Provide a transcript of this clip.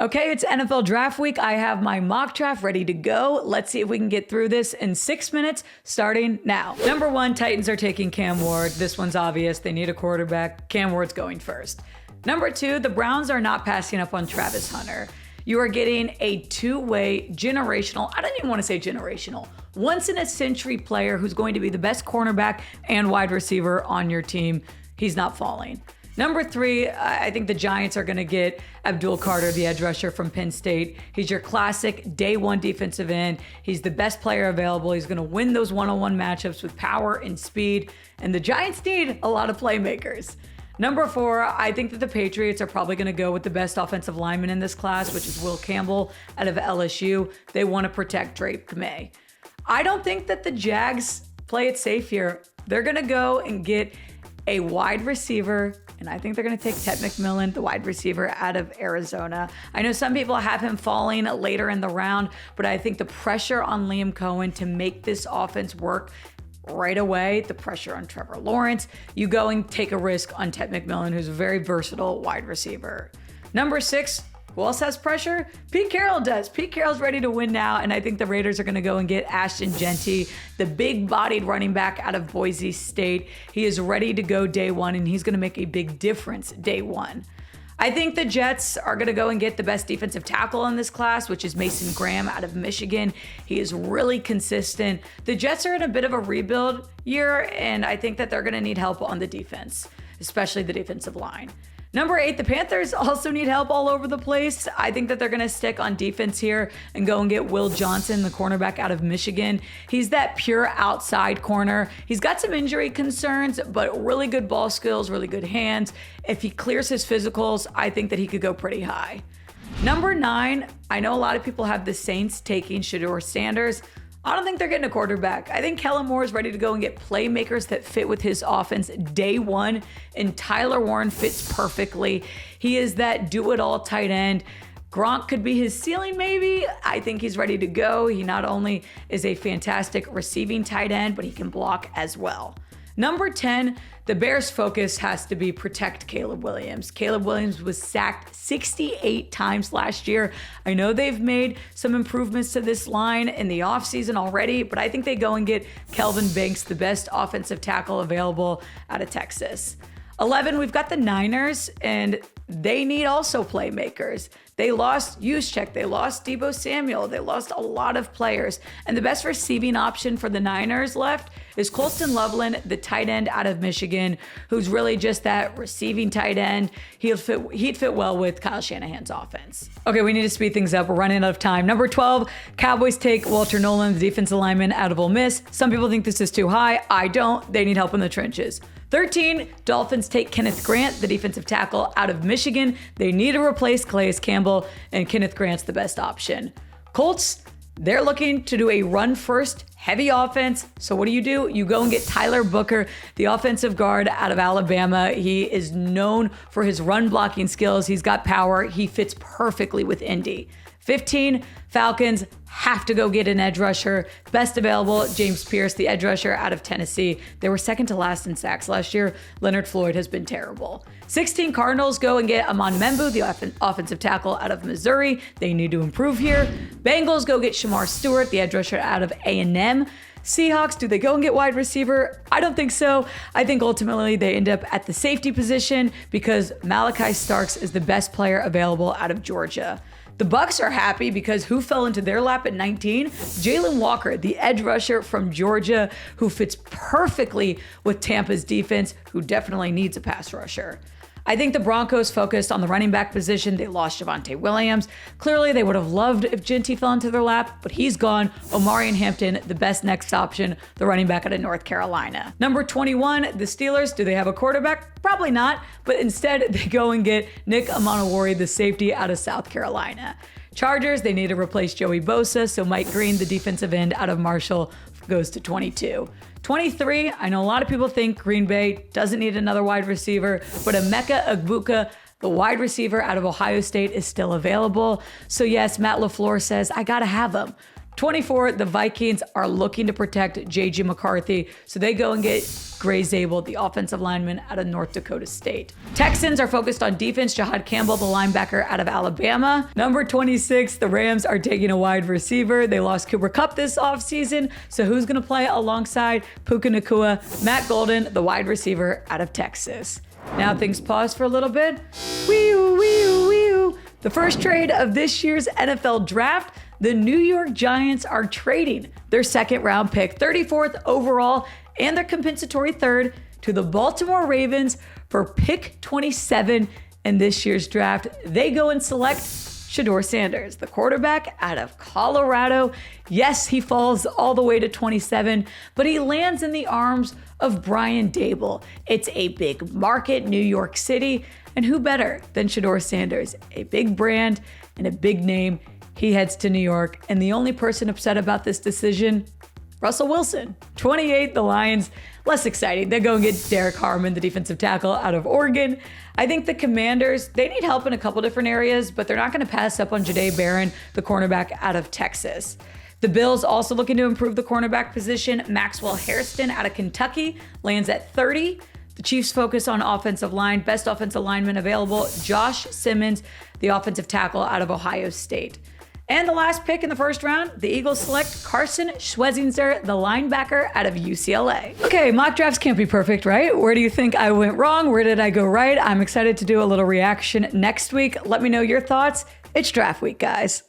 Okay, it's NFL Draft Week. I have my mock draft ready to go. Let's see if we can get through this in 6 minutes, starting now. Number 1, Titans are taking Cam Ward. This one's obvious. They need a quarterback. Cam Ward's going first. Number 2, the Browns are not passing up on Travis Hunter. You are getting a two-way generational, I don't even want to say generational, once-in-a-century player who's going to be the best cornerback and wide receiver on your team. He's not falling. Number 3, I think the Giants are going to get Abdul Carter, the edge rusher from Penn State. He's your classic day one defensive end. He's the best player available. He's going to win those one-on-one matchups with power and speed. And the Giants need a lot of playmakers. Number 4, I think that the Patriots are probably going to go with the best offensive lineman in this class, which is Will Campbell out of LSU. They want to protect Drake May. I don't think that the Jags play it safe here. They're going to go and get a wide receiver, and I think they're going to take Ted McMillan, the wide receiver out of Arizona. I know some people have him falling later in the round, but I think the pressure on Liam Cohen to make this offense work right away, the pressure on Trevor Lawrence, you go and take a risk on Ted McMillan, who's a very versatile wide receiver. Number 6, who else has pressure? Pete Carroll does. Pete Carroll's ready to win now, and I think the Raiders are going to go and get Ashton Jeanty, the big-bodied running back out of Boise State. He is ready to go day one, and he's going to make a big difference day one. I think the Jets are going to go and get the best defensive tackle in this class, which is Mason Graham out of Michigan. He is really consistent. The Jets are in a bit of a rebuild year, and I think that they're going to need help on the defense, especially the defensive line. Number 8, the Panthers also need help all over the place. I think that they're going to stick on defense here and go and get Will Johnson, the cornerback out of Michigan. He's that pure outside corner. He's got some injury concerns, but really good ball skills, really good hands. If he clears his physicals, I think that he could go pretty high. Number 9, I know a lot of people have the Saints taking Shedeur Sanders. I don't think they're getting a quarterback. I think Kellen Moore is ready to go and get playmakers that fit with his offense day one, and Tyler Warren fits perfectly. He is that do-it-all tight end. Gronk could be his ceiling, maybe. I think he's ready to go. He not only is a fantastic receiving tight end, but he can block as well. Number 10, the Bears' focus has to be protect Caleb Williams. Caleb Williams was sacked 68 times last year. I know they've made some improvements to this line in the offseason already, but I think they go and get Kelvin Banks, the best offensive tackle available out of Texas. 11, we've got the Niners, and they need also playmakers. They lost Juszczyk, they lost Deebo Samuel, they lost a lot of players. And the best receiving option for the Niners left is Colston Loveland, the tight end out of Michigan, who's really just that receiving tight end. He'd fit well with Kyle Shanahan's offense. Okay, we need to speed things up. We're running out of time. Number 12, Cowboys take Walter Nolan, the defensive lineman out of Ole Miss. Some people think this is too high. I don't. They need help in the trenches. 13, Dolphins take Kenneth Grant, the defensive tackle out of Michigan. They need to replace Calais Campbell, and Kenneth Grant's the best option. Colts, they're looking to do a run-first, heavy offense. So what do? You go and get Tyler Booker, the offensive guard out of Alabama. He is known for his run-blocking skills. He's got power. He fits perfectly with Indy. 15, Falcons have to go get an edge rusher. Best available, James Pierce, the edge rusher out of Tennessee. They were second to last in sacks last year. Leonard Floyd has been terrible. 16, Cardinals go and get Amon Membu, the offensive tackle out of Missouri. They need to improve here. Bengals go get Shamar Stewart, the edge rusher out of A&M. Seahawks, do they go and get wide receiver? I don't think so. I think ultimately they end up at the safety position because Malachi Starks is the best player available out of Georgia. The Bucs are happy because who fell into their lap at 19? Jalen Walker, the edge rusher from Georgia, who fits perfectly with Tampa's defense, who definitely needs a pass rusher. I think the Broncos focused on the running back position. They lost Javonte Williams. Clearly, they would have loved if Jeanty fell into their lap, but he's gone. Omarion Hampton, the best next option, the running back out of North Carolina. Number 21, the Steelers. Do they have a quarterback? Probably not, but instead they go and get Nick Amanawari, the safety out of South Carolina. Chargers, they need to replace Joey Bosa, so Mike Green, the defensive end out of Marshall, goes to 22. 23, I know a lot of people think Green Bay doesn't need another wide receiver, but Emeka Egbuka, the wide receiver out of Ohio State, is still available. So yes, Matt LaFleur says, I gotta have him. 24, the Vikings are looking to protect J.J. McCarthy, so they go and get Gray Zabel, the offensive lineman out of North Dakota State. Texans are focused on defense. Jahad Campbell, the linebacker out of Alabama. Number 26, the Rams are taking a wide receiver. They lost Cooper Kupp this offseason, so who's going to play alongside Puka Nacua? Matt Golden, the wide receiver out of Texas. Now things pause for a little bit. Wee-oo, wee-oo, wee-oo. The first trade of this year's NFL draft, the New York Giants are trading their second round pick, 34th overall, and their compensatory third to the Baltimore Ravens for pick 27 in this year's draft. They go and select Shedeur Sanders, the quarterback out of Colorado. Yes, he falls all the way to 27, but he lands in the arms of Brian Daboll. It's a big market, New York City, and who better than Shedeur Sanders? A big brand and a big name. He heads to New York, and the only person upset about this decision, Russell Wilson. 28, the Lions, less exciting. They go and get Derek Harmon, the defensive tackle out of Oregon. I think the Commanders, they need help in a couple different areas, but they're not going to pass up on Jahdae Barron, the cornerback out of Texas. The Bills also looking to improve the cornerback position. Maxwell Hairston out of Kentucky lands at 30. The Chiefs focus on offensive line. Best offensive lineman available, Josh Simmons, the offensive tackle out of Ohio State. And the last pick in the first round, the Eagles select Carson Schwezinzer, the linebacker out of UCLA. Okay, mock drafts can't be perfect, right? Where do you think I went wrong? Where did I go right? I'm excited to do a little reaction next week. Let me know your thoughts. It's draft week, guys.